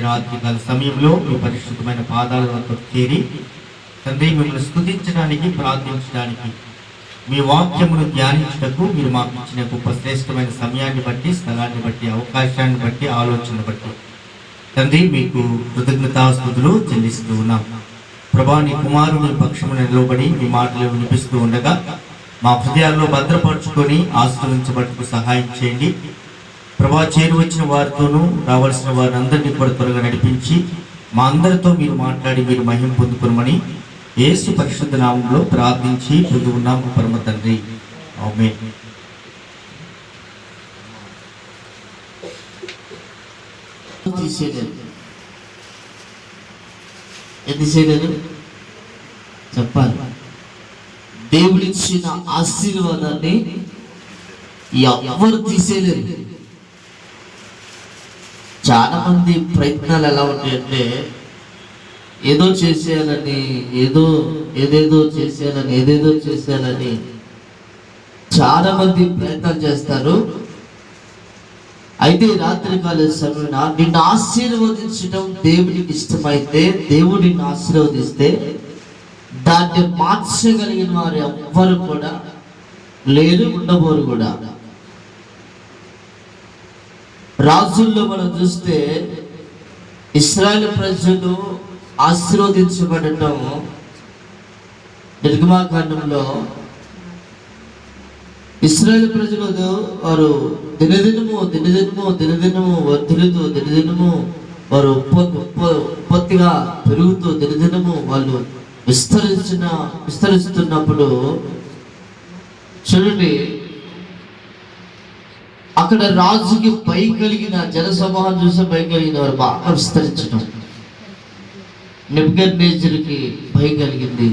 రాత్రికాల సమయంలో మీ పరిశుద్ధమైన పాదాల వద్ద చేరి తండ్రి మిమ్మల్ని స్తుతించడానికి, ప్రార్థించడానికి, మీ వాక్యమును ధ్యానించటకు మీరు మాకు ఇచ్చిన గొప్ప శ్రేష్టమైన సమయాన్ని బట్టి, స్థలాన్ని బట్టి, అవకాశాన్ని బట్టి, ఆలోచన బట్టి తండ్రి మీకు కృతజ్ఞతాస్తుతులు చెల్లిస్తూ ఉన్నాం. ప్రభా, నీ కుమారుని పక్షమున నిలబడి మీ మాటలు వినిపిస్తూ ఉండగా మా హృదయాల్లో భద్రపరుచుకొని ఆశీర్వదించబట్టుకు సహాయం చేయండి. ప్రభా, చేరువచ్చిన వారితోనూ రావాల్సిన వారందరినీ కూడా త్వరగా నడిపించి మా అందరితో మీరు మాట్లాడి మీరు మహిమ పొందుకునమని యేసు పరిశుద్ధ నామంలో ప్రార్థించి పొంది ఉన్నాము పరమ తండ్రి, ఆమేన్. చెప్పాలి. దేవుడిచ్చిన ఆశీర్వాదాన్ని ఎవరు తీసేయలేరు. చాలా మంది ప్రయత్నాలు ఎలా ఉంటాయంటే ఏదో చేసేయాలని, ఏదేదో చేసేయాలని చాలా మంది ప్రయత్నాలు చేస్తారు. అయితే రాత్రికాల సమయంలో నిన్ను ఆశీర్వదించడం దేవునికి ఇష్టమైతే, దేవుడు నిన్ను ఆశీర్వదిస్తే దాన్ని మార్చగలిగిన వారు ఎవ్వరు కూడా లేరు, ఉండబోరు కూడా. రాజుల్లో మనం చూస్తే ఇశ్రాయేలు ప్రజలు ఆశీర్వదించబడటం నిర్గమాకాండంలో ఇశ్రాయేలు ప్రజలు వారు దినదినము వర్ధిల్లుతూ, దినదినము వారు ఉత్పత్తిగా పెరుగుతూ, దినదినము వాళ్ళు విస్తరిస్తున్నప్పుడు చూడండి, అక్కడ రాజుకి భయం కలిగిన, జనసమూహం చూసి భయం కలిగిన వారు బాగా విస్తరించడం. నెబుకద్నెజరుకి భయం కలిగింది.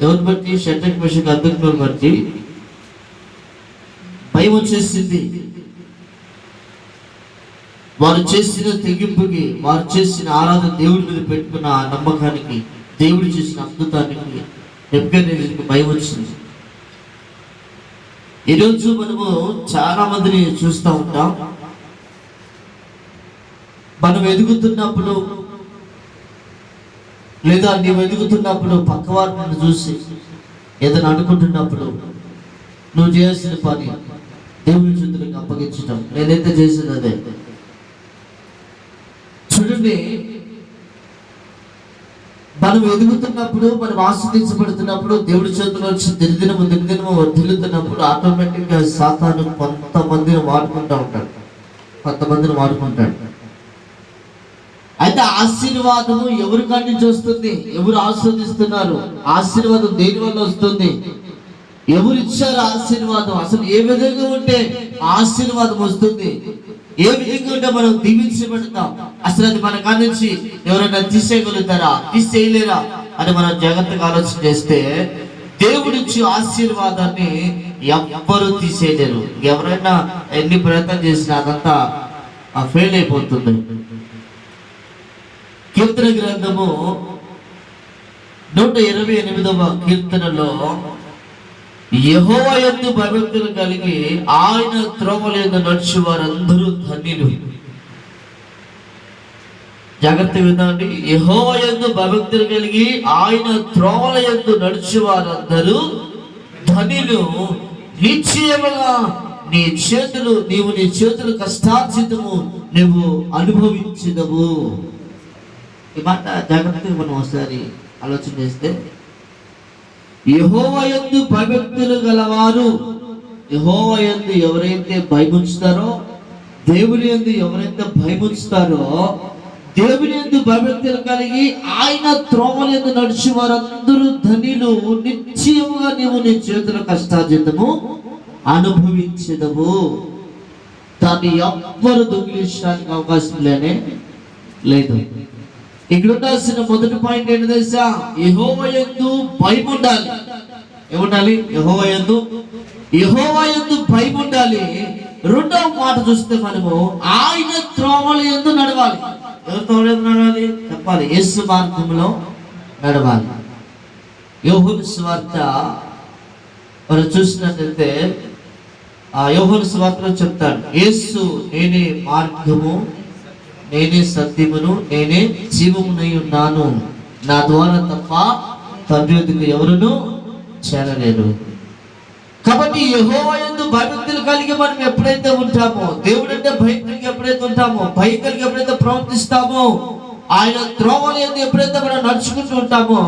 ఎవరిని బట్టి? షడ్రక్ మెషక్ అబేద్నెగోను బట్టి భయం వచ్చేసింది. వారు చేసిన తెగింపుకి, వారు చేసిన ఆరాధన, దేవుడి మీద పెట్టుకున్న నమ్మకానికి, దేవుడు చేసిన అద్భుతానికి నెబుకద్నెజరుకి భయం వచ్చింది. ఈరోజు మనము చాలా మందిని చూస్తూ ఉంటాం. మనం ఎదుగుతున్నప్పుడు లేదా నీవు ఎదుగుతున్నప్పుడు పక్కవారిని చూసి ఏదైనా అనుకుంటున్నప్పుడు నువ్వు చేయాల్సిన పని దేవుని చేతులకు అప్పగించడం. నేనైతే చేసేది అదే. చూడండి, మనం ఎదుగుతున్నప్పుడు, మనం ఆస్వాదించబడుతున్నప్పుడు, దేవుడి చేతుల్లో వచ్చి దినదినము వర్ధిల్లుతున్నప్పుడు ఆటోమేటిక్గా సాతాను కొంతమందిని వాడుకుంటూ ఉంటాడు. అయితే ఆశీర్వాదము ఎవరి కాడి నుంచి వస్తుంది? ఎవరు ఆస్వాదిస్తున్నారు? ఆశీర్వాదం దేని వల్ల వస్తుంది? ఎవరు ఇచ్చారు ఆశీర్వాదం? అసలు ఏ విధంగా ఉంటే ఆశీర్వాదం వస్తుంది? ఏ విధంగా ఉంటే మనం దీవించబడతాం? అసలు అది మన కాడి నుంచి ఎవరైనా తీసేయగలుగుతారా, తీసేయలేరా అని మనం జాగ్రత్తగా ఆలోచన చేస్తే, దేవుడిచ్చి ఆశీర్వాదాన్ని ఎవ్వరూ తీసేయలేరు. ఎవరైనా ఎన్ని ప్రయత్నం చేసినా అదంతా ఫెయిల్ అయిపోతుంది. కీర్తన గ్రంథము 128వ కీర్తనలో యెహోవా యందు భయభక్తులు కలిగి ఆయన త్రోవల యందు నడిచి వారందరూ ధన్యులు. జాగ్రత్త వినండి. యెహోవా యందు భయభక్తులు కలిగి ఆయన త్రోవల యందు నడిచి వారందరూ ధన్యులు. నిశ్చయముగా నీవు నీ చేతులు కష్టార్జితము నువ్వు అనుభవించదవు. ఈ మాట జాగ్రత్తగా మనం ఒకసారి ఆలోచన చేస్తే, యెహోవా యందు భయభక్తులు గలవారు, యెహోవా యందు ఎవరైతే భయముంచుతారో, దేవుని యందు ఎవరైతే భయముంచుతారో, దేవుని యందు భయభక్తులు కలిగి ఆయన త్రోవల యందు నడిచి వారందరూ ధన్యులు. నిశ్చయముగా నీవు నీ చేతుల కష్టార్జితము అనుభవించదవు. దాన్ని ఎవ్వరు దొంగిలించడానికి అవకాశం లేదు. ఇక్కడ ఉండాల్సిన మొదటి పాయింట్ ఏంటి తెలుసా? యెహోవా యందు భయం ఉండాలి. ఏముండాలి? యెహోవా యందు భయం ఉండాలి. రెండవ మాట చూస్తే మనము ఆయన త్రోవల యందు నడవాలి. ఎవరి త్రోవల యందు నడవాలి? చెప్పాలి. యేసు మార్గంలో నడవాలి. యోహాను సువార్త మనం చూసినట్లయితే యోహాను సువార్తలో చెప్తాడు, యేసు నేనే మార్గము నేనే సత్యమును నేనే జీవమునై ఉన్నాను, నా ద్వారా తప్ప తండ్రి వద్దకు ఎవరును చేరలేరు. కాబట్టి యెహోవా యందు భయభక్తులు కలిగి మనం ఎప్పుడైతే ఉంటామో, దేవుడు అంటే భయం కలిగి ఎప్పుడైతే ఉంటామో, భయం కలిగి ఎప్పుడైతే ప్రవర్తిస్తామో, ఆయన త్రోవల యందు ఎప్పుడైతే మనం నడుచుకుంటూ ఉంటామో,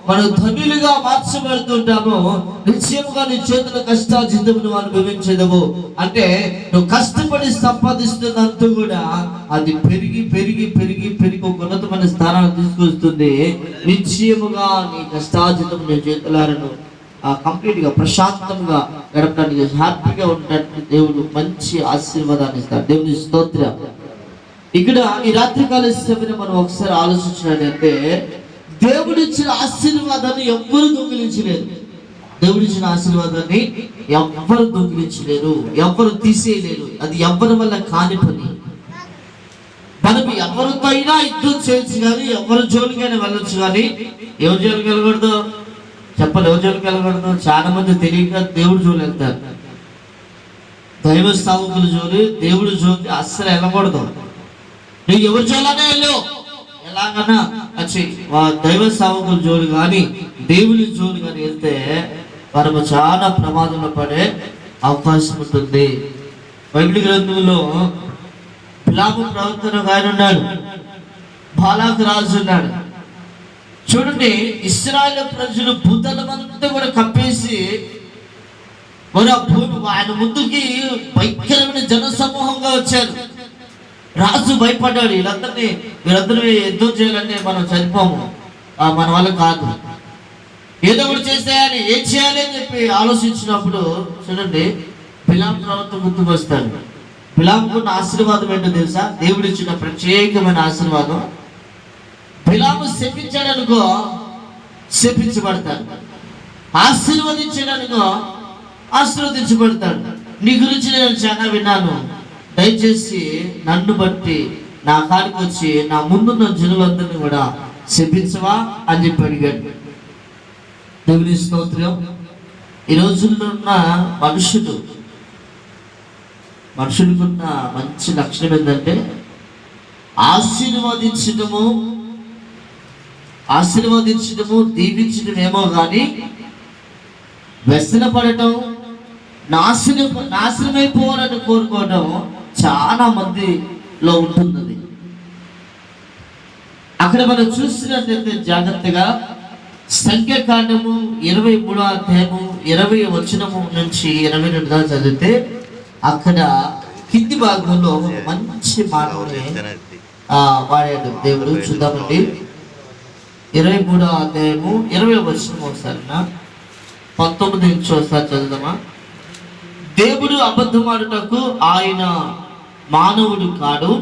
మనం ధనులుగా మార్చబడుతుంటామో, నిశ్చయముగా నీ చేతుల కష్టార్జితమును అనుభవించదవు. అంటే నువ్వు కష్టపడి సంపాదిస్తున్నంత కూడా అది పెరిగి పెరిగి పెరిగి పెరిగి ఒక ఉన్నతమైన స్థానాన్ని తీసుకొస్తుంది. నిశ్చయముగా నీ కష్టార్జితం నీ చేతులారను కంప్లీట్ గా ప్రశాంతంగా గడపడానికి, హ్యాపీగా ఉండడానికి దేవుడు మంచి ఆశీర్వాదాన్ని ఇస్తాడు. దేవుని స్తోత్రం. ఇక్కడ ఈ రాత్రికాల సమయంలో మనం ఒకసారి ఆలోచించినట్లయితే, దేవుడిచ్చిన ఆశీర్వాదాన్ని ఎవ్వరు దొంగిలించలేరు. దేవుడిచ్చిన ఆశీర్వాదాన్ని ఎవ్వరు దొంగిలించలేరు, ఎవ్వరు తీసేయలేరు. అది ఎవ్వరి వల్ల కాని పని. మనం ఎవరితో అయినా యుద్ధం చేయొచ్చు, కానీ ఎవరి జోలికైనా వెళ్ళొచ్చు, కానీ ఎవరి జోలికి వెళ్ళకూడదు చెప్పాలి. ఎవరి జోలికి వెళ్ళకూడదు? చాలా మంది తెలియక దేవుడి జోలి వెళ్తారు. దైవ సేవకుల జోలి, దేవుడి జోలి అస్సలు వెళ్ళకూడదు. నువ్వు ఎవరి జోలనే వెళ్ళు, ఎలాగన్నా వచ్చి దైవ సేవకుల జోలి కానీ దేవుని జోలి కానీ వెళ్తే మనము చాలా ప్రమాదంలో పడే అవకాశం ఉంటుంది. బైబిల్ గ్రంథంలో బిలాము ప్రవక్త ఆయన ఉన్నాడు, బాలాకు రాజు ఉన్నాడు. చూడండి, ఇశ్రాయేలు ప్రజలు భూతలమంతా కూడా కప్పేసి ఆయన ముందుకి భయంకరమైన జన సమూహంగా వచ్చారు. రాజు భయపడ్డాడు. వీళ్ళందరూ యుద్ధం చేయాలంటే మనం చనిపోము, మన వల్ల కాదు, ఏదో ఒకటి చేసేయాలి, ఏం చేయాలి అని చెప్పి ఆలోచించినప్పుడు చూడండి, బిలాము ప్రవక్త గుర్తుకు వస్తాడు. బిలాముకున్న ఆశీర్వాదం ఏంటో తెలుసా? దేవుడు ఇచ్చిన ప్రత్యేకమైన ఆశీర్వాదం. బిలాము శపించాడనుకో శపించబడతాడు, ఆశీర్వదించాడనుకో ఆశీర్వదించబడతాడు. నీ గురించి నేను చాలా విన్నాను, దయచేసి నన్ను బట్టి నా కాడికి వచ్చి నా ముందున్న జనులందరినీ కూడా శపించవా అని చెప్పి అడిగాడు. దేవుని స్తోత్రం. ఈ రోజుల్లో ఉన్న మనుషులకున్న మంచి లక్షణం ఏంటంటే ఆశీర్వదించడము దీవించడం ఏమో కానీ వ్యసనపడటం, నాశనమైపోవాలని కోరుకోవడం చాలా మందిలో ఉంటుంది. అక్కడ మనం చూసినట్లయితే జాగ్రత్తగా సంఖ్యాకాండము 23వ అధ్యాయము 20వ వచనము నుంచి 22 దాకా చదివితే అక్కడ కింది భాగంలో మంచి మాటని వాడాడు దేవుడు. చూద్దామండి. 23వ అధ్యాయము 20వ వచనం ఒకసారి 19 నుంచి ఒకసారి చదువుదామా. దేవుడు అబద్ధమాడుటకు ఆయన మానవుడు కాడు,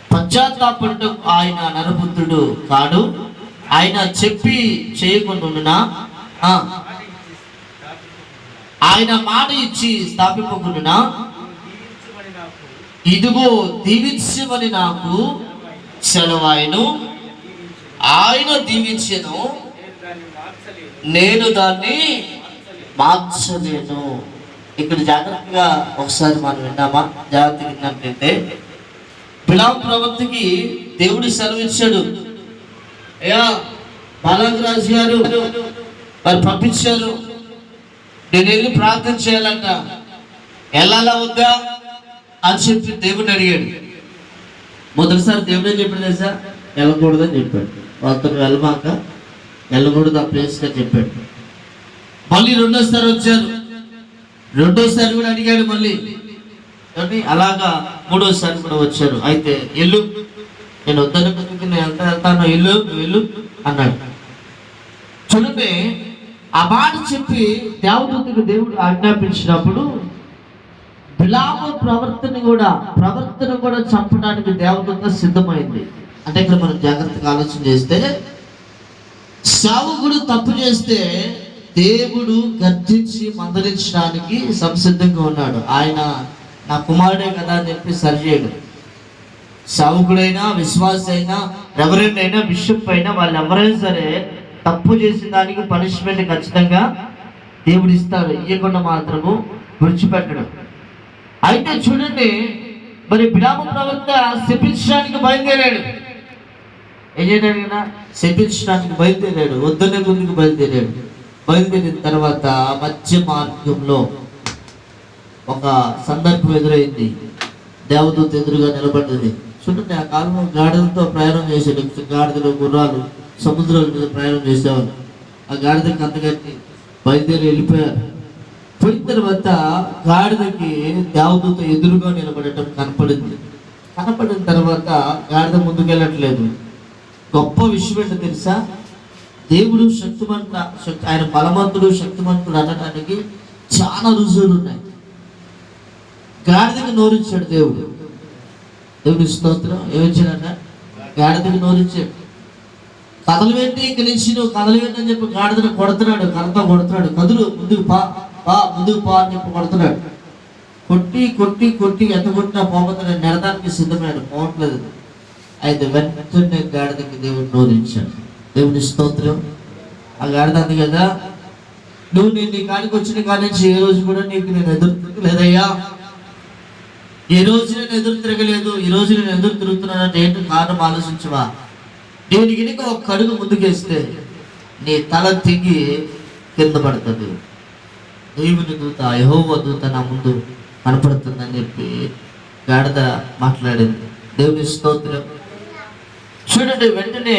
పశ్చాత్తాపడుటకు ఆయన నరపుత్రుడు కాడు. ఆయన చెప్పి చేయకుండా ఆయన మాట ఇచ్చి స్థాపింపకుండా, ఇదిగో దీవించమని నాకు సెలవాయను, ఆయన దీవించెను, నేను దాన్ని మార్చలేను. ఇక్కడ జాగ్రత్తగా ఒకసారి మనం విన్నామా? జాగ్రత్తగా విన్నట్లయితే బిలాము ప్రవక్తకి దేవుడు సెలవిచ్చాడు. అయ్యా బాలాకు రాజు గారు వారు పంపించారు, నేను వెళ్ళి ప్రార్థన చేయాలంట, వెళ్ళాలా వద్దా అని చెప్పి దేవుడిని అడిగాడు. మొదటిసారి దేవుడు ఏం చెప్పాడు తెలుసా? వెళ్ళకూడదని చెప్పాడు. వాళ్ళతో వెళ్ళకూడదు ఆ ప్లేస్గా చెప్పాడు. మళ్ళీ రెండోసారి వచ్చారు, రెండోసారి కూడా అడిగాడు మళ్ళీ. అలాగా మూడోసారి కూడా వచ్చారు. అయితే ఇల్లు, నేను వద్దనుకు నేను వెళ్తాను, ఇల్లు వెళ్ళు అన్నాడు. చూడండి, ఆ మాట చెప్పి దేవదూతకు దేవుడు ఆజ్ఞాపించినప్పుడు బిలాము ప్రవర్తన కూడా చంపడానికి దేవదూత సిద్ధమైంది. అంటే ఇక్కడ మనం జాగ్రత్తగా ఆలోచన చేస్తే, సేవకుడు తప్పు చేస్తే దేవుడు గర్జించి మందలించడానికి సంసిద్ధంగా ఉన్నాడు. ఆయన నా కుమారుడే కదా అని చెప్పి సరిచేయడు. సేవకుడైనా, విశ్వాసి అయినా, రెవరెండ్ అయినా, బిషప్ అయినా, వాళ్ళు ఎవరైనా సరే తప్పు చేసిన దానికి పనిష్మెంట్ ఖచ్చితంగా దేవుడు ఇస్తాడు, ఇవ్వకుండా మాత్రము విడిచిపెట్టడం. అయితే చూడండి, మరి బిలాము ప్రవక్త శపించడానికి బయలుదేరాడు. ఏం చేయడానికి? శపించడానికి బయలుదేరాడు. వద్దనే ముందుకు బయలుదేరాడు. బయలుదేరిన తర్వాత మధ్య మార్గంలో ఒక సందర్భం ఎదురైంది. దేవదూత ఎదురుగా నిలబడ్డది. చూడండి, ఆ కాలంలో గాడిదలతో ప్రయాణం చేసేది. గాడిదలు, గుర్రాలు సముద్రాల మీద ప్రయాణం చేసేవాళ్ళు. ఆ గాడిదకి అంతగట్టి బయలుదేరి వెళ్ళిపోయారు. పోయిన తర్వాత గాడిదకి దేవదూత ఎదురుగా నిలబడటం కనపడింది. కనపడిన తర్వాత గాడిద ముందుకు వెళ్ళట్లేదు. గొప్ప విషయం ఏంటో తెలుసా? దేవుడు ఆయన బలవంతుడు, శక్తిమంతుడు అనడానికి చాలా రుజువులు ఉన్నాయి. గాడిదకి నోరిచ్చాడు దేవుడు. దేవుడి స్తోత్రం. ఏమిచ్చాడట? గాడిదకి నోరిచ్చాడు. కథలు పెట్టి ఇంక నుంచి నువ్వు కథలు పెట్టని చెప్పి గాడిదను కొడుతున్నాడు. కథతో కొడుతున్నాడు. కదులు, ముందుకు పా ముందుకు పా అని చెప్పి కొడుతున్నాడు. కొట్టి కొట్టి కొట్టి ఎంత కొట్టినా పోతున్నాడు. నెడదానికి సిద్ధమయ్యాడు. పోవట్లేదు. అయితే వెంటనే గాడిదకి దేవుడు నోరించాడు. దేవుని స్తోత్రం. ఆ గాడిద అంది కదా, నువ్వు నేను నీ కాడికి వచ్చిన కాడి నుంచి ఏ రోజు కూడా నీకు నేను ఎదురు తిరగలేదయ్యా. ఈ రోజు నేను ఎదురు తిరగలేదు. ఈ రోజు నేను ఎదురు తిరుగుతున్నానంటే ఏంటి కారణం ఆలోచించవా? నేను గినక ఒక అడుగు ముందుకేస్తే నీ తల తిరిగి కింద పడుతుంది. దేవుని దూత, యెహోవా దూత నా ముందు కనపడుతుందని చెప్పి గాడిద మాట్లాడింది. దేవుని స్తోత్రం. చూడండి, వెంటనే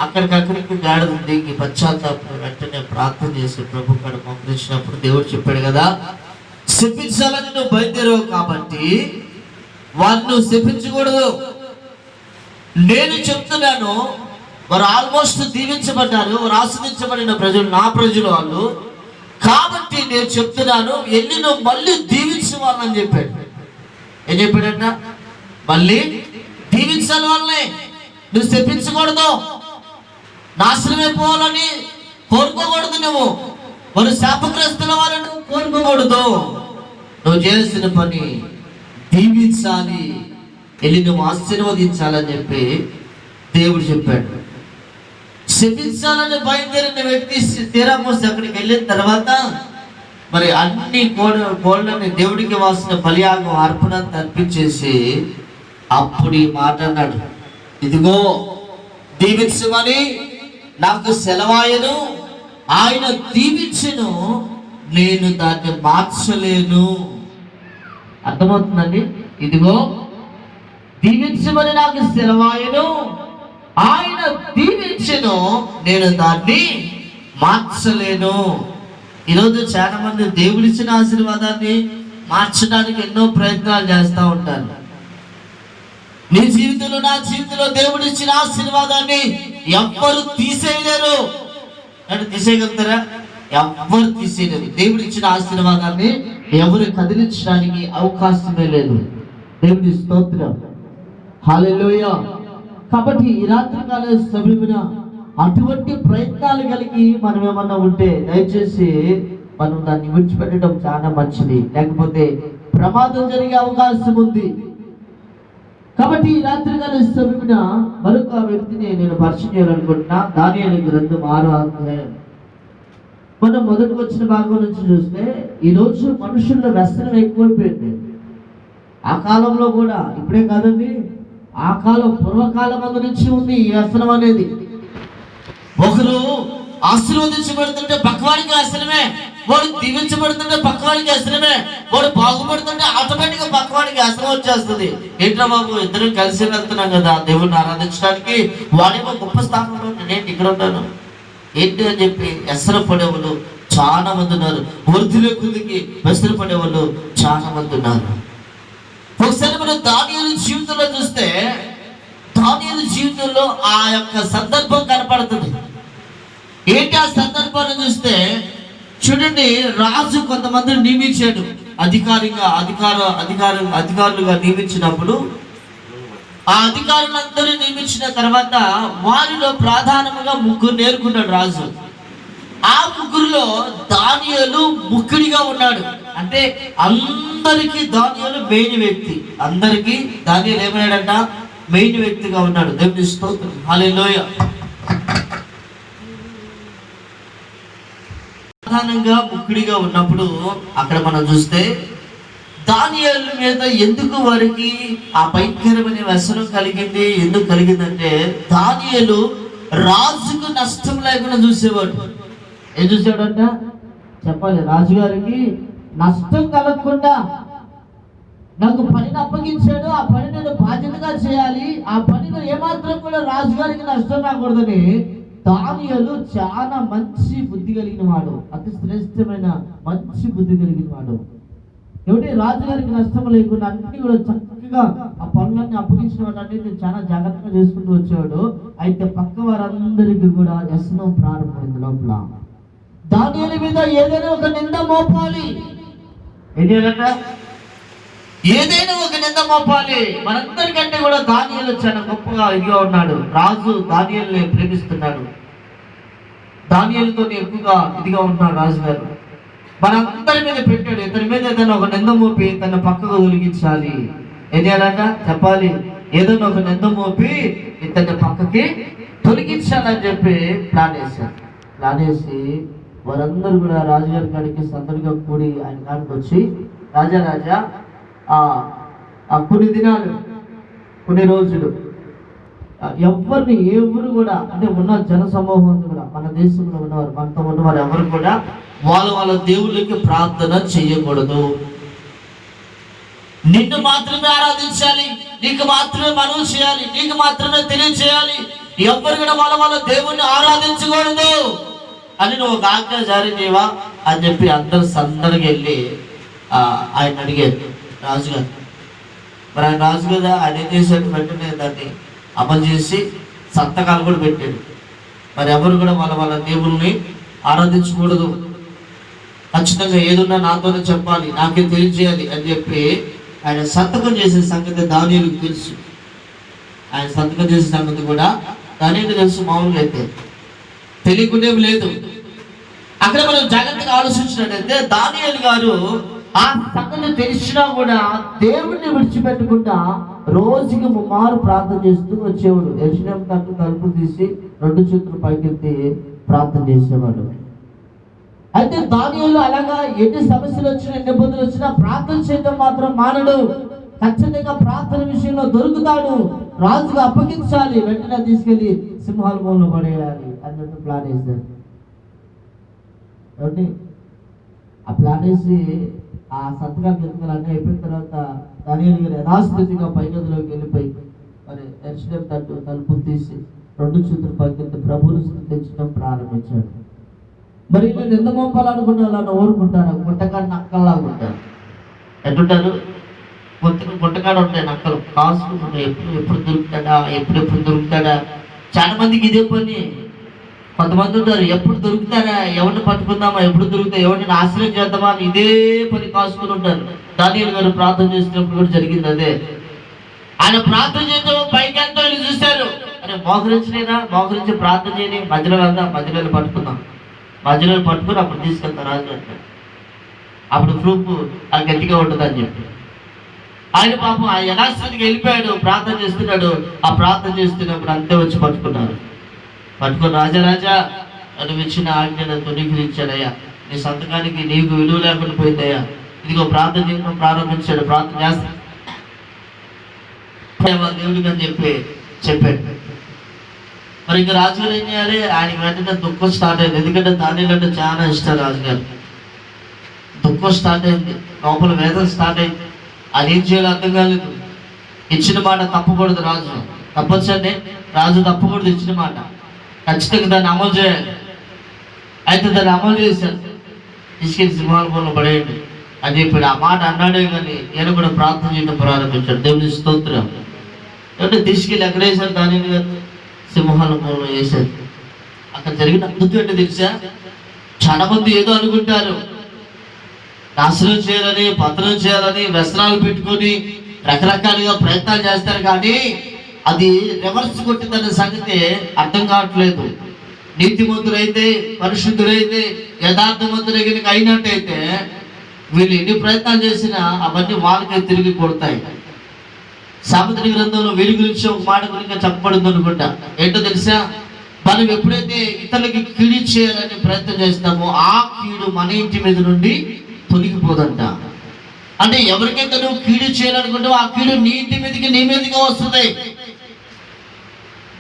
అక్కడికి గాడిద దిగి పశ్చాత్తాపం వెంటనే ప్రార్థన చేసి ప్రభు కాడ పంపించినప్పుడు దేవుడు చెప్పాడు కదా, శపించాలని నువ్వు బయలుదేరావు కాబట్టి వాళ్ళు శపించకూడదు. నేను చెప్తున్నాను, వారు ఆల్మోస్ట్ దీవించబడ్డారు, వారు ఆస్వాదించబడిన ప్రజలు నా ప్రజలు వాళ్ళు. కాబట్టి నేను చెప్తున్నాను, వెళ్ళి నువ్వు మళ్ళీ దీవించవాలని చెప్పాడు. ఏం చెప్పాడంట? మళ్ళీ దీవించాలి వాళ్ళని. నువ్వు శపించకూడదు, నాశనమైపోవాలని కోరుకోకూడదు. నువ్వు వారు శాపగ్రస్తుల వారిని కోరుకోకూడదు. నువ్వు చేసిన పని దీవించాలి, వెళ్ళి నువ్వు ఆశీర్వదించాలని చెప్పి దేవుడు చెప్పాడు. శపించాలని బయలుదేరిన వ్యక్తి తీరా మోసి అక్కడికి వెళ్ళిన తర్వాత మరి అన్ని కోళ్ళని దేవుడికి వాసిన బలియాగం అర్పణ అర్పించేసి అప్పుడు ఈ మాట అన్నాడు, ఇదిగో దీవించమని నాకు సెలవాయను, ఆయన దీవించను, నేను దాన్ని మార్చలేను. అర్థమవుతుందండి? ఇదిగో దీవించమని నాకు సెలవాయను, ఆయన దీవించను, నేను దాన్ని మార్చలేను. ఈరోజు చాలా మంది దేవుడిచ్చిన ఆశీర్వాదాన్ని మార్చడానికి ఎన్నో ప్రయత్నాలు చేస్తూ ఉంటారు. నీ జీవితంలో, నా జీవితంలో దేవుడిచ్చిన ఆశీర్వాదాన్ని ఎవ్వరు తీసేయలేరు. అంటే తీసేయగలుగుతారా? ఎవ్వరు తీసేయలేరు. దేవుడిచ్చిన ఆశీర్వాదాన్ని ఎవరు కదిలించడానికి అవకాశమే లేదు. దేవుడి స్తోత్రం. హల్లెలూయా. కాబట్టి ఈ రాత్రి కాల సమయమున అటువంటి ప్రయత్నాలు కలిగి మనం ఏమన్నా ఉంటే దయచేసి మనం దాన్ని విడిచిపెట్టడం చాలా మంచిది, లేకపోతే ప్రమాదం జరిగే అవకాశం ఉంది. కాబట్టి ఈ రాత్రి కాల సమయమున మరొక వ్యక్తిని నేను పరిచయం చేయాలనుకుంటున్నా. దానియేలు గ్రంథం 6వ అధ్యాయం మనం మొదటి వచ్చిన భాగం నుంచి చూస్తే ఈరోజు మనుషుల్లో వ్యసనం ఎక్కువైపోయింది. ఆ కాలంలో కూడా, ఇప్పుడే కాదండి, ఆ కాలం పూర్వకాలం నుంచి ఉంది ఈ వ్యసనం అనేది. ఒకరు ఆశీర్వదించబడుతుంటే పక్కవాడికి వ్యసనమే, వాడు దీవించబడుతుంటే పక్కవాడికి వ్యసనమే, వాడు బాగుపడుతుంటే ఆటోమేటిక్ గా పక్కవాడికి వ్యసనం వచ్చేస్తుంది. ఏంట్రా బాబు, ఇద్దరు కలిసి వెళ్తున్నాం కదా దేవుడిని ఆరాధించడానికి, వాడేమో గొప్ప స్థానంలో నేను ఇక్కడ ఉన్నాను ఏంటి అని చెప్పి వ్యసన పడేవాళ్ళు చాలా మంది ఉన్నారు. వృద్ధిలో కొద్దికి వ్యసన పడేవాళ్ళు చాలా మంది ఉన్నారు. ఒకసారి మనం దానియేలు జీవితంలో చూస్తే, దానియేలు జీవితంలో ఆ యొక్క సందర్భం కనపడుతుంది. ఏంటి ఆ సందర్భాన్ని చూస్తే చూడండి, రాజు కొంతమందిని నియమించాడు. అధికారులుగా నియమించినప్పుడు ఆ అధికారులందరూ నియమించిన తర్వాత వారిలో ప్రధానముగా 3 నేర్చుకున్నాడు రాజు. ఆ 3లో దానియేలు ముఖ్యుడిగా ఉన్నాడు. అంటే అందరికీ దానియేలు మెయిన్ వ్యక్తి. అందరికీ దానియేలు ఏమయ్యాడంట? మెయిన్ వ్యక్తిగా ఉన్నాడు. దేవుని స్తోత్రం. హల్లెలూయా. ప్రధానంగా ముఖ్యుడిగా ఉన్నప్పుడు అక్కడ మనం చూస్తే దానియేలు మీద ఎందుకు వారికి ఆ భయంకరమైన వ్యసనం కలిగింది? ఎందుకు కలిగిందంటే దానియేలు రాజుకు నష్టం లేకుండా చూసేవాడు. ఏం చూసేవాడంట చెప్పాలి? రాజుగారికి నష్టం కలగకుండా, నాకు పనిని అప్పగించాడు, ఆ పని నేను బాధ్యతగా చేయాలి, ఆ పనిలో ఏమాత్రం కూడా రాజుగారికి నష్టం రాకూడదని దానియేలు చాలా మంచి బుద్ధి కలిగిన వాడు, అతి శ్రేష్టమైన మంచి బుద్ధి కలిగిన వాడు. ఏమిటి రాజుగారికి నష్టం లేకుండా అన్ని కూడా చక్కగా ఆ పనులన్నీ అప్పగించిన వాడు అంటే చాలా జాగ్రత్తగా చేసుకుంటూ వచ్చేవాడు. అయితే పక్క వారందరికీ కూడా వ్యసనం ప్రారంభమైంది. లోపల దానియేలు మీద ఏదైనా ఒక నింద మోపాలి. ఏం చేయాలంట? ఏదైనా ఒక నింద మోపాలి. మనందరికంటే కూడా దానియేలు చాలా గొప్పగా ఇదిగా ఉన్నాడు. రాజు దానియేలుని ప్రేమిస్తున్నాడు, దానియేలుతో ఎక్కువగా ఇదిగా ఉన్నాడు రాజుగారు. మనందరి మీద పెట్టాడు, ఇతని మీద ఏదైనా ఒక నింద మోపి తన పక్కకు తొలగించాలి. ఏం చేయాలంట చెప్పాలి? ఏదైనా ఒక నింద మోపి ఇతన్ని పక్కకి తొలగించాలని చెప్పి ప్లాన్ వేశారు. ప్లాన్ వేసి వారందరూ కూడా రాజుగారి కాడికి సందడిగా కూడి ఆయన కాడికి వచ్చి, రాజా కొన్ని దినాలు, కొన్ని రోజులు ఎవరు కూడా అంటే ఉన్న జన సమూహం కూడా, మన దేశంలో ఉన్నవారు, మనతో ఉన్నవారు ఎవరు కూడా వాళ్ళ దేవుళ్ళకి ప్రార్థన చేయకూడదు. నిన్ను మాత్రమే ఆరాధించాలి, నీకు మాత్రమే మనవి చేయాలి, నీకు మాత్రమే తెలియచేయాలి. ఎవరు కూడా వాళ్ళ దేవుణ్ణి ఆరాధించకూడదు అని నువ్వు ఒక ఆజ్ఞ జారీ చేయవా అని చెప్పి అందరు సందడికి వెళ్ళి ఆయన అడిగారు రాజుగారు. మరి ఆయన రాజు కదా, ఆయన ఏం చేశాడు? వెంటనే దాన్ని అమలు చేసి సంతకాలు కూడా పెట్టాడు. మరి ఎవరు కూడా వాళ్ళ దేవుల్ని ఆరాధించకూడదు, ఖచ్చితంగా ఏదున్నా నాతోనే చెప్పాలి, నాకే తెలియజేయాలి అని చెప్పి ఆయన సంతకం చేసే సంగతి దానియేలుకు తెలుసు. ఆయన సంతకం చేసే సంగతి కూడా దానియేలుకు తెలుసు. మామూలుగా అయితే తెలియకుండేవి లేదు. అక్కడ మనం జాగ్రత్తగా ఆలోచించినట్టయితే దానియేలు గారు ఆ సంగతి తెలిసినా కూడా దేవుడిని విడిచిపెట్టకుండా రోజుకి 3 మారు ప్రార్థన చేస్తూ వచ్చేవాడు. యెరూషలేము తలుపు తీసి 2 చేతులు పైకెత్తి ప్రార్థన చేసేవాడు. అయితే దానియేలు అలాగా ఎన్ని సమస్యలు వచ్చినా, ఎన్ని ఇబ్బందులు వచ్చినా ప్రార్థన చేయడం మాత్రం మానడు. ఖచ్చితంగా ప్రార్థన విషయంలో దొరుకుతాడు, రాజుగా అప్పగించాలి, వెంటనే తీసుకెళ్లి సింహాల మూలలో పడేయాలి అన్నట్టు ప్లాన్ వేశారు. ఆ ప్లాన్ వేసి ఆ సంతకాలు అన్నీ అయిపోయిన తర్వాత దానియేలు గారు యథాస్థితిగా పైగదిలోకి వెళ్ళిపోయి మరి యెరూషలేము తలుపు తీసి 2 చేతులు పైకెత్తి ప్రభువును స్తుతించడం ప్రారంభించాడు. మరి వీళ్ళు నింద మోపాలనుకున్న వాళ్ళని ఊరుకుంటారు, గుట్టకాడ నక్కల్లాగా ఉంటారు. ఎట్టుంటారు? గుట్టకాడ ఉంటాయి నక్కలు, కాసుకుంటాయి. ఎప్పుడు దొరుకుతాడా. చాలా మందికి ఇదే పని. కొంతమంది ఉంటారు, ఎప్పుడు దొరుకుతారా, ఎవరిని పట్టుకుందామా, ఎప్పుడు దొరుకుతా, ఎవరిని నాశనం చేద్దామా అని ఇదే పని కాసుకుని ఉంటారు. దానియేలు గారు ప్రార్థన చేసినప్పుడు కూడా జరిగింది అదే. ఆయన ప్రార్థన చేస్తూ పైకి ఎంతో చూశారు. అరే మోకరించి ప్రార్థన చేయని, మధ్యలో పట్టుకుందాం, మధ్యలో పట్టుకుని అప్పుడు తీసుకెళ్తాం రాజు అంటారు. అప్పుడు ప్రూఫ్ అది గట్టిగా ఉంటుంది అని చెప్పి ఆయన పాపం ఆ యథాస్థితికి వెళ్ళిపోయాడు. ప్రార్థన చేస్తున్నాడు. ఆ ప్రార్థన చేస్తున్నప్పుడు అంతే వచ్చి పట్టుకున్నారు. పట్టుకుని రాజా నువ్వు ఇచ్చిన ఆజ్ఞను తొలగించాడయ్యా, నీ సంతకానికి నీకు విలువ లేకుండా పోయిందయ్యా, ఇదిగో ప్రార్థన చేయడం ప్రారంభించాడు, ప్రార్థన చేస్తా దేవుడికి అని చెప్పాడు. మరి ఇంకా రాజుగారు ఏం చేయాలి? ఆయనకి వెంటనే దుఃఖం స్టార్ట్ అయింది. ఎందుకంటే దానియేలు అంటే చాలా ఇష్టం రాజుగారు. దుఃఖం స్టార్ట్ అయింది, లోపల వేదన స్టార్ట్ అయింది. అది ఏం చేయాలో అర్థం కాలేదు. ఇచ్చిన మాట తప్పకూడదు, రాజు తప్పొచ్చండి, రాజు తప్పకూడదు, ఇచ్చిన మాట ఖచ్చితంగా దాన్ని అమలు చేయాలి. అయితే దాన్ని అమలు చేశారు. తీసుకెళ్ళి సింహాల పడేయండి అని చెప్పాడు. ఆ మాట అన్నాడే కానీ ఈయన కూడా ప్రార్థన చేయడం ప్రారంభించాడు. దేవుని స్తోత్రం. అంటే తీసుకెళ్ళి ఎక్కడ వేశారు? దానియేలు గారు సింహాల మూలలో వేశారు. అక్కడ జరిగిన అద్భుతం ఏంటో తెలుసా? చాలా మంది ఏదో అనుకుంటారు, నాశనం చేయాలని, పతనం చేయాలని వ్యసనాలు పెట్టుకొని రకరకాలుగా ప్రయత్నాలు చేస్తారు, కానీ అది రివర్స్ కొట్టిందనే సంగతి అర్థం కావట్లేదు. నీతిమంతులైతే, పరిశుద్ధులైతే, యథార్థవంతులై కనుక అయినట్టయితే వీళ్ళు ఎన్ని ప్రయత్నాలు చేసినా అవన్నీ వాళ్ళకే తిరిగి కొడతాయి. సామెతల గ్రంథంలో వీరి గురించి ఒక మాట గురించి చెప్పబడింది అనుకుంటా. ఏంటో తెలుసా? మనం ఎప్పుడైతే ఇతరులకి కీడు చేయాలని ప్రయత్నం చేస్తామో ఆ కీడు మన ఇంటి మీద నుండి తొలగిపోదంట. అంటే ఎవరికైతే నువ్వు కీడు చేయాలనుకుంటావో ఆ కీడు నీ మీదకి వస్తుంది.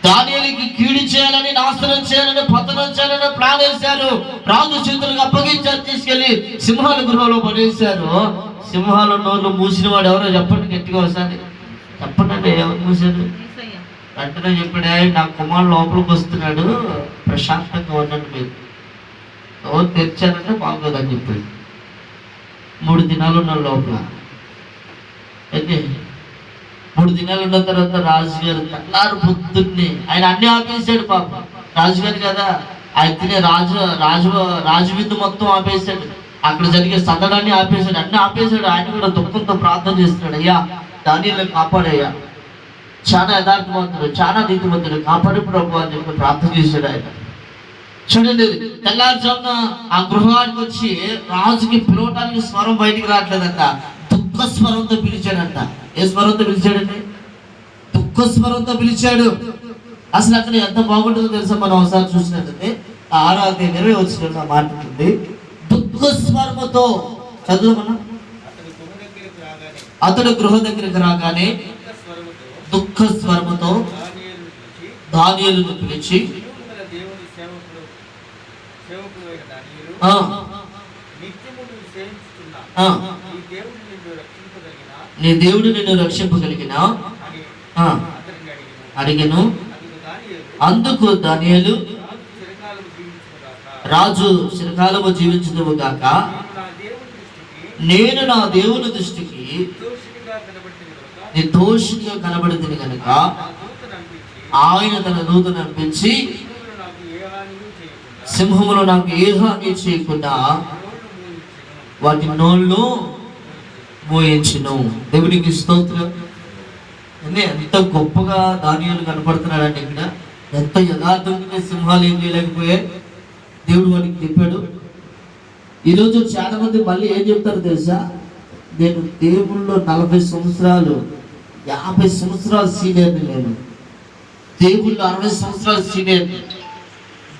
దానియేలుకి కీడు చేయాలని, నాశనం చేయాలని, పతనం చేయాలని ప్లాన్ వేశారు. రాజు చేతులకు అప్పగించారు, తీసుకెళ్లి సింహాల గృహంలో పడేశారు. సింహాల నోళ్ళు మూసిన వాడు ఎవరో చెప్పండి, గట్టిగా ఒకసారి చెప్పండి. ఎవరు మూసారు? వెంటనే చెప్పాడు, నా కుమారుడు లోపలికి వస్తున్నాడు, ప్రశాంతంగా ఉండండి, మీరు ఎవరు తెరిచారంటే బాగోదని చెప్పాడు. 3 దినాలు ఉన్నాడు లోపల. అయితే 3 దినాలు ఉన్న తర్వాత రాజుగారు తెల్లారు పొద్దున్నే ఆయన అన్ని ఆపేశాడు. పాపం రాజుగారు కదా, ఆయన తినే రాజు విందు మొత్తం ఆపేశాడు. అక్కడ జరిగే సందడాన్ని ఆపేశాడు, అన్ని ఆపేశాడు. ఆయన కూడా దుఃఖంతో ప్రార్థన చేస్తున్నాడు, అయ్యా దానియేలుని కాపాడయ్యా, చాలా యథార్థవంతుడు, చాలా నీతివంతుడు, కాపాడు ప్రభు అని చెప్పి ప్రార్థన చేశాడు ఆయన. చూడండి, తెల్లారుజామున ఆ గృహానికి వచ్చి రాజుకి పిలవటానికి స్వరం బయటికి రావట్లేదంట, దుఃఖ స్వరంతో పిలిచాడంట. ఏ స్వరంతో పిలిచాడండి? దుఃఖ స్వరంతో పిలిచాడు. అసలు అక్కడ ఎంత బాగుంటుందో తెలుసా? మనం ఒకసారి చూసినట్లయితే 6వ అధ్యాయం 20 వచనంలో మాట్లాడుతుంది, దుఃఖ స్వరముతో. చదువుమన్నా, అతడు గృహ దగ్గరికి రాగానే దుఃఖ స్వరముతో దానియేలును పిలిచి, నీ దేవుడు నిన్ను రక్షింపగలిగిన అడిగను. అందుకు దానియేలు, రాజు చిరకాలము జీవించుదువు గాక, నేను నా దేవుని దృష్టికి నిర్దోషిగా కనబడింది కనుక ఆయన తన దూతను పంపించి సింహములు నాకు ఏ హాని చేయకుండా వాటి నోళ్ళు మోయించును. దేవునికి స్తోత్రం. ఎంత గొప్పగా దానియేలు కనపడుతున్నాడంటే ఇక్కడ ఎంత యథార్థంగా సింహాలు ఏం చేయలేకపోయాయి, దేవుడు వాడికి చెప్పాడు. ఈరోజు చాలా మంది మళ్ళీ ఏం చెప్తారు తెలుసా? నేను దేవుళ్ళు 40 సంవత్సరాలు 50 సంవత్సరాలు సీనియర్ని, నేను దేవుళ్ళు 60 సంవత్సరాలు సీనియర్ని,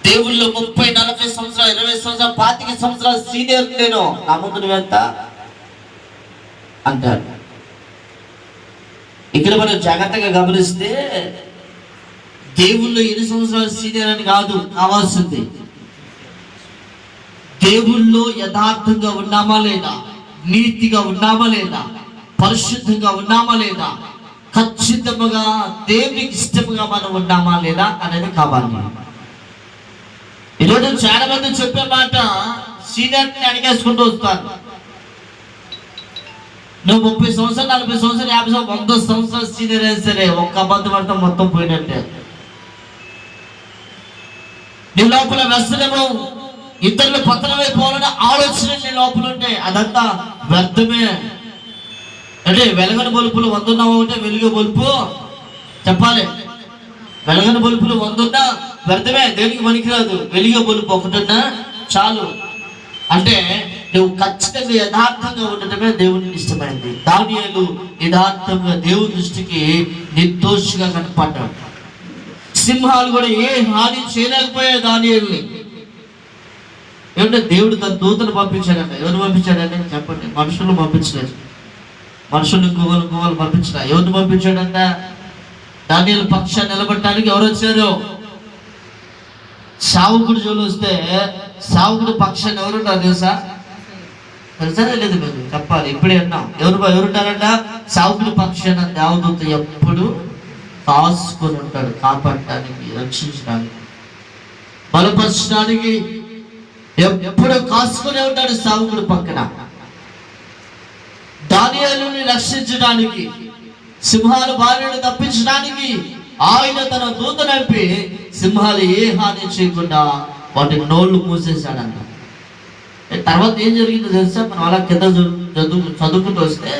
దేవుళ్ళు 30 40 సంవత్సరాలు 20 సంవత్సరాలు 25 సంవత్సరాలు సీనియర్ నేను, నా ముందు నువ్వెంత అంటాడు. ఇక్కడ మనం జాగ్రత్తగా గమనిస్తే దేవుళ్ళు ఎన్ని సంవత్సరాలు సీనియర్ అని కాదు కావాల్సింది, దేవుళ్ళు యథార్థంగా ఉన్నామా లేదా, నీతిగా ఉన్నామా లేదా, పరిశుద్ధంగా ఉన్నామా లేదా, ఖచ్చితంగా దేవునికి ఇష్టముగా మనం ఉన్నామా లేదా అనేది కావాలి. ఈరోజు చాలా మంది చెప్పే మాట సీనియర్ని అడిగేసుకుంటూ వస్తారు. నువ్వు 30 సంవత్సరాలు 40 సంవత్సరాలు 50 సంవత్సరాలు 100 సంవత్సరాలు సీనియర్ అయినా సరే ఒక్క అబద్ధం పడితే మొత్తం పోయినట్టే. నీ లోపల వ్యసనము ఇతరులు పతనమైపోవాలని ఆలోచన నీ లోపల ఉంటే అదంతా వ్యర్థమే. అంటే వెలగని బొలుపులు 100 ఉన్నావు అంటే వెలుగు బొలుపు చెప్పాలి. వెలగని బొలుపులు 100 ఉన్నా వ్యర్థమే, దేనికి పనికిరాదు. వెలుగు బొలుపు 1 ఉన్నా చాలు. అంటే నువ్వు ఖచ్చితంగా యథార్థంగా ఉండటమే దేవునికి ఇష్టమైంది. దానియేలు యథార్థంగా దేవుని దృష్టికి నిర్దోషిగా కనపడ్డాడు. సింహాలు కూడా ఏ హాని చేయలేకపోయాయి దానియేలుని. ఏమంటే దేవుడు తన దూతను పంపించాడంట. ఎవరు పంపించాడంటే చెప్పండి? మనుషులు పంపించలేదు, మనుషులు గువ్వలు పంపించడా. ఎవరిని పంపించాడంట? దానియేలు పక్షాన్ని నిలబడటానికి ఎవరు వచ్చారు? సావుకుడు జోలు వస్తే సావుకుడు పక్షాన్ని ఎవరుంటారు తెలుసా? తెలుసా లేదు? మీరు చెప్పాలి, ఇప్పుడే అన్నాం. ఎవరుంటారంట? సావుకుడు పక్షాన్ని దేవదూత ఎప్పుడు కాసుకొని ఉంటాడు, కాపాడటానికి, రక్షించడానికి, బలపరచడానికి ఎప్పుడు కాసుకునే ఉంటాడు సావుకుడు పక్కన. దానియేలుని రక్షించడానికి, సింహాలు బారిని తప్పించడానికి ఆయన తన దూత నంపి సింహాలు ఏ హాని చేయకుండా వాటి నోళ్ళు మూసేశాడంట. తర్వాత ఏం జరిగిందో తెలుసా? మనం అలా కింద చదువుకుంటూ వస్తే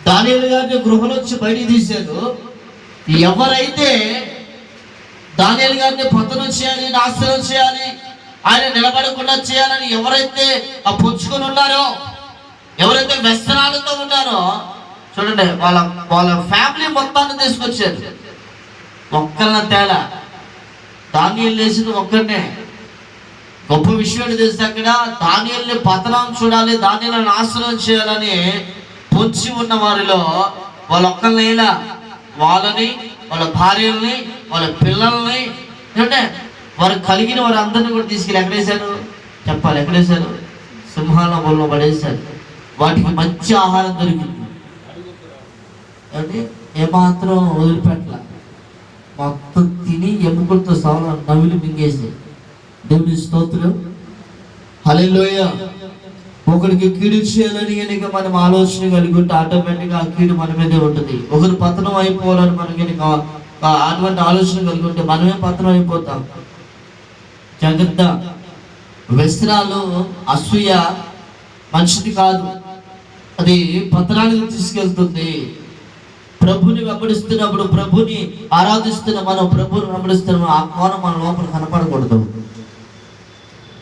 దానియేలు గారిని గృహలో వచ్చి బయటికి తీశారు. ఎవరైతే దానియేలు గారిని పతనం చేయాలి, నాశనం చేయాలి, ఆయన నిలబడకుండా చేయాలని ఎవరైతే ఆ పుచ్చుకొని ఉన్నారో, ఎవరైతే వ్యసనాలతో ఉన్నారో, చూడండి వాళ్ళ ఫ్యామిలీ మొత్తాన్ని తీసుకొచ్చారు. ఒక్కళ్ళ తేడా. దానియేలు వేసింది ఒక్కడనే. గొప్ప విషయం తెలిసి అక్కడ దానియేలుని పతనం చూడాలి, దానియేలుని నాశనం చేయాలని పొంచి ఉన్న వారిలో వాళ్ళ ఒక్కళ్ళైనా వాళ్ళని, వాళ్ళ భార్యల్ని, వాళ్ళ పిల్లల్ని, అంటే వారు కలిగిన వారు అందరినీ కూడా తీసుకెళ్ళి ఎక్కడేశారు చెప్పాలి? ఎక్కడేశారు? సింహాల బొల్లో పడేశారు. వాటికి మంచి ఆహారం దొరికింది అంటే ఏమాత్రం వదిలిపెట్టల, మొత్తం తిని ఎముకలతో సవన నవ్వులు మింగేసి. దేవుని స్తోత్రం, హల్లెలూయ. ఒకరికి కీడు చేయాలని కనుక మనం ఆలోచన కలిగి ఉంటే ఆటోమేటిక్గా ఆ కీడు మన మీదే ఉంటుంది. ఒకరు పతనం అయిపోవాలని మనకి అటువంటి ఆలోచన కలిగి ఉంటే మనమే పతనం అయిపోతాం. జాగ్రత్త. వ్యసనాలు, అసూయ మంచిది కాదు, అది పతనానికి తీసుకెళ్తుంది. ప్రభుని వెంబడిస్తున్నప్పుడు, ప్రభుని ఆరాధిస్తున్న మనం, ప్రభుని వెంబడిస్తున్న ఆ కోణం మన లోపల కనపడకూడదు.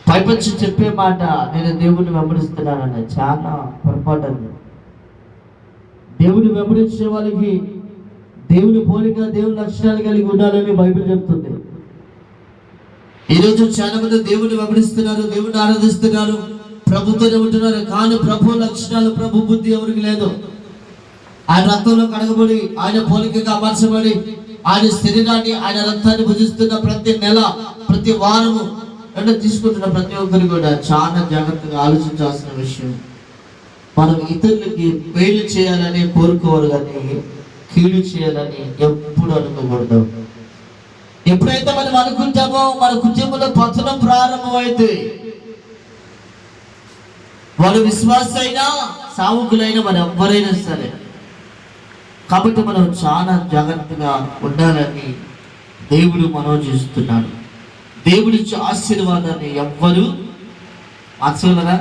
పైపచ్చి చెప్పే మాట నేను దేవుని వెంబడిస్తున్నానని చాలా పొరపాటు. దేవుని వెంబడించే వాళ్ళకి దేవుని పోలిక, దేవుని లక్షణాలు కలిగి ఉండాలని బైబిల్ చెప్తుంది. ఈరోజు చాలా మంది దేవుని వెంబడిస్తున్నారు, దేవుని ఆరాధిస్తున్నారు, ప్రభుత్వం ఉంటున్నారు, కానీ ప్రభు లక్షణాలు, ప్రభు బుద్ధి ఎవరికి లేదు. ఆయన రక్తంలో కడగబడి, ఆయన పోలికగా అమర్చబడి, ఆయన శరీరాన్ని, ఆయన రక్తాన్ని భుజిస్తున్న ప్రతి నెల, ప్రతి వారము అంటే తీసుకుంటున్న ప్రతి ఒక్కరు కూడా చాలా జాగ్రత్తగా ఆలోచించాల్సిన విషయం. మనం ఇతరులకి మేలు చేయాలని కోరుకోవాలి, కానీ కీడు చేయాలని ఎప్పుడు అనుకోకూడదు. ఎప్పుడైతే మనం అనుకుంటామో మన కుటుంబంలో పతనం ప్రారంభమైతే, వాళ్ళు విశ్వాస అయినా సావుకులైనా మరి ఎవరైనా సరే. కాబట్టి మనం చాలా జాగ్రత్తగా ఉండాలని దేవుడు మనవి చేస్తున్నాడు. దేవుడి ఆశీర్వాదాన్ని ఎవ్వరూ మార్చగలరా?